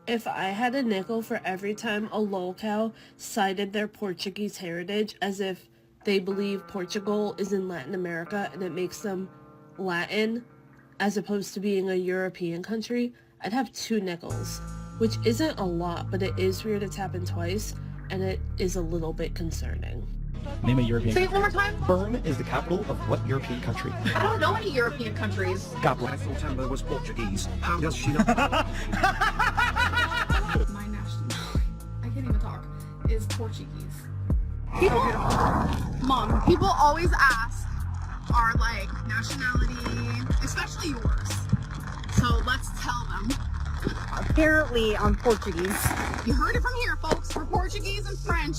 If I had a nickel for every time a lolcow cited their Portuguese heritage as if they believe Portugal is in Latin America and it makes them Latin as opposed to being a European country, I'd have 2 nickels, which isn't a lot, but it is weird it's happened twice, and it is a little bit concerning. Name a European Say it country. one more time. Bern is the capital of what European country? I don't know any European countries. Goblet. I thought Amber was Portuguese. How does she know? My nationality, I can't even talk, is Portuguese. People always ask our like nationality, especially yours. So let's tell them. Apparently I'm Portuguese. You heard it from here, folks. We're Portuguese and French.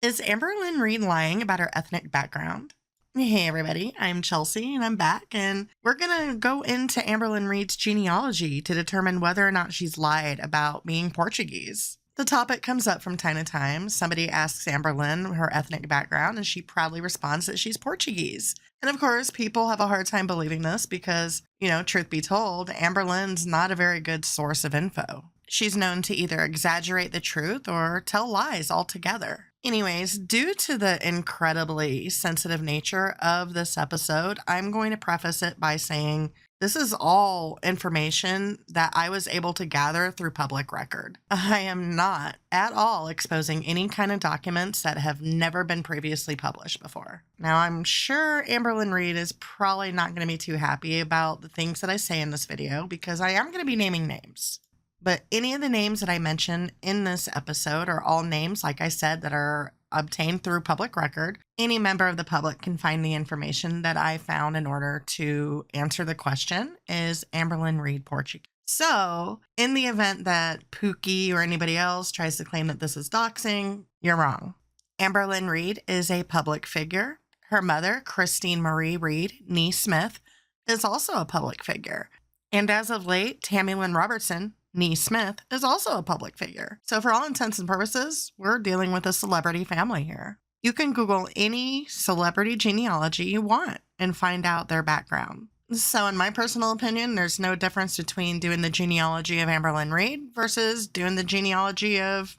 Is Amberlynn Reid lying about her ethnic background? Hey everybody, I'm Chelsea and I'm back, and we're gonna go into Amberlynn Reid's genealogy to determine whether or not she's lied about being Portuguese. The topic comes up from time to time. Somebody asks Amberlynn her ethnic background and she proudly responds that she's Portuguese. And of course, people have a hard time believing this because, truth be told, Amberlynn's not a very good source of info. She's known to either exaggerate the truth or tell lies altogether. Anyways, due to the incredibly sensitive nature of this episode, I'm going to preface it by saying this is all information that I was able to gather through public record. I am not at all exposing any kind of documents that have never been previously published before. Now, I'm sure Amberlynn Reid is probably not going to be too happy about the things that I say in this video because I am going to be naming names. But any of the names that I mention in this episode are all names, like I said, that are obtained through public record. Any member of the public can find the information that I found in order to answer the question, is Amberlynn Reid Portuguese? So in the event that Pookie or anybody else tries to claim that this is doxing, you're wrong. Amberlynn Reid is a public figure. Her mother, Christine Marie Reid, nee Smith, is also a public figure. And as of late, Tammy Lynn Robertson, nee Smith, is also a public figure. So for all intents and purposes, we're dealing with a celebrity family here. You can Google any celebrity genealogy you want and find out their background. So in my personal opinion, there's no difference between doing the genealogy of Amberlynn Reid versus doing the genealogy of,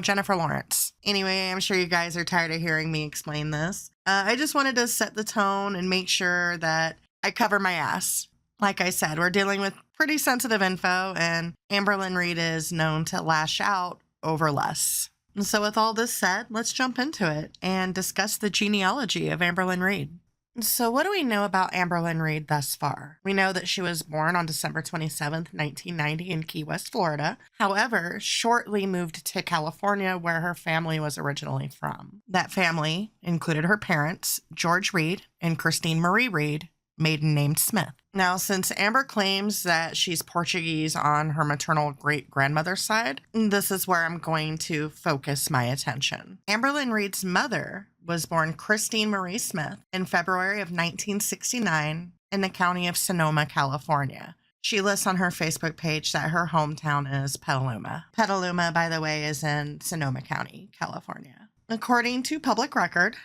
Jennifer Lawrence. Anyway, I'm sure you guys are tired of hearing me explain this. I just wanted to set the tone and make sure that I cover my ass. Like I said, we're dealing with pretty sensitive info, and Amberlynn Reid is known to lash out over less. So with all this said, let's jump into it and discuss the genealogy of Amberlynn Reid. So what do we know about Amberlynn Reid thus far? We know that she was born on December 27th, 1990 in Key West, Florida. However, shortly moved to California where her family was originally from. That family included her parents, George Reid and Christine Marie Reid, maiden named Smith. Now, since Amber claims that she's Portuguese on her maternal great-grandmother's side, this is where I'm going to focus my attention. Amberlynn Reid's mother was born Christine Marie Smith in February of 1969 in the county of Sonoma, California. She lists on her Facebook page that her hometown is Petaluma. Petaluma, by the way, is in Sonoma County, California. According to public record,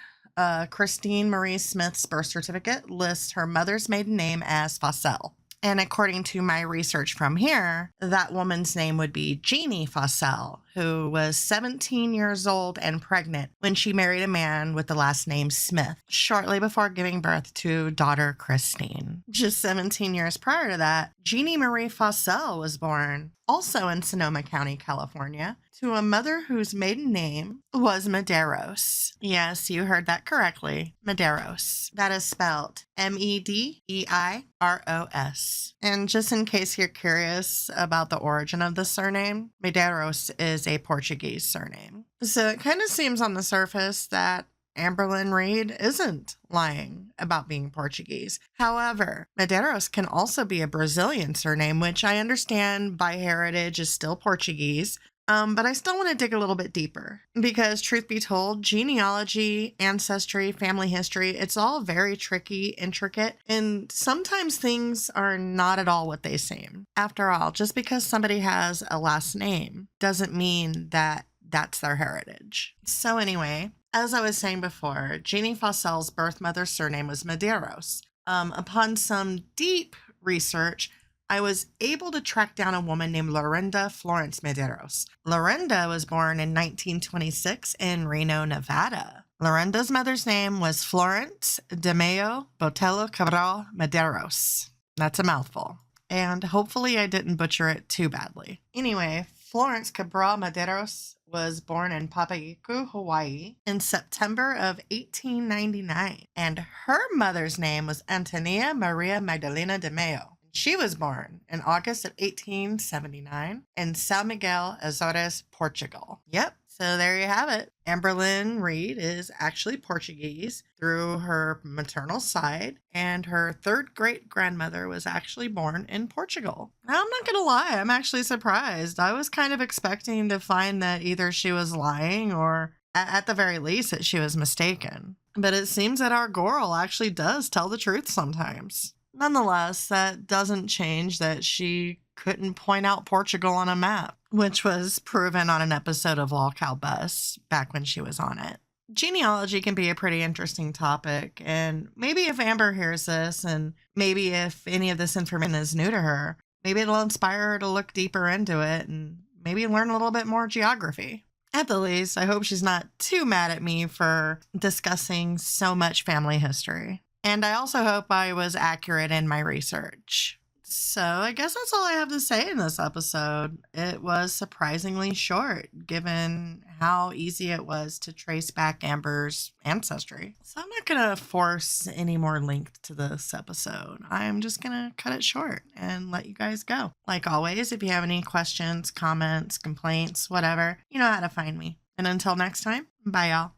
Christine Marie Smith's birth certificate lists her mother's maiden name as Fossell. And according to my research from here, that woman's name would be Jeannie Fossell, who was 17 years old and pregnant when she married a man with the last name Smith, shortly before giving birth to daughter Christine. Just 17 years prior to that, Jeannie Marie Fossell was born, also in Sonoma County, California, to a mother whose maiden name was Medeiros. Yes, you heard that correctly. Medeiros. That is spelled Medeiros. And just in case you're curious about the origin of the surname, Medeiros is a Portuguese surname. So it kind of seems on the surface that Amberlynn Reid isn't lying about being Portuguese. However, Medeiros can also be a Brazilian surname, which I understand by heritage is still Portuguese. But I still want to dig a little bit deeper because, truth be told, genealogy, ancestry, family history, it's all very tricky, intricate, and sometimes things are not at all what they seem. After all, just because somebody has a last name doesn't mean that that's their heritage. So anyway, As I was saying before, Jeannie Fossel's birth mother's surname was Medeiros. Upon some deep research, I was able to track down a woman named Lorinda Florence Medeiros. Lorinda was born in 1926 in Reno, Nevada. Lorinda's mother's name was Florence de Mayo Botelho Cabral Medeiros. That's a mouthful. And hopefully I didn't butcher it too badly. Anyway, Florence Cabral Medeiros was born in Papaiiku, Hawaii in September of 1899. And her mother's name was Antonia Maria Magdalena de Mayo. She was born in August of 1879 in São Miguel, Azores, Portugal. Yep. So there you have it. Amberlynn Reid is actually Portuguese through her maternal side, and her third great grandmother was actually born in Portugal. Now, I'm not going to lie, I'm actually surprised. I was kind of expecting to find that either she was lying or at the very least that she was mistaken. But it seems that our girl actually does tell the truth sometimes. Nonetheless, that doesn't change that she couldn't point out Portugal on a map, which was proven on an episode of Lolcow Bus back when she was on it. Genealogy can be a pretty interesting topic, and maybe if Amber hears this, and maybe if any of this information is new to her, maybe it'll inspire her to look deeper into it and maybe learn a little bit more geography. At the least, I hope she's not too mad at me for discussing so much family history. And I also hope I was accurate in my research. So I guess that's all I have to say in this episode. It was surprisingly short, given how easy it was to trace back Amber's ancestry. So I'm not going to force any more length to this episode. I'm just going to cut it short and let you guys go. Like always, if you have any questions, comments, complaints, whatever, you know how to find me. And until next time, bye y'all.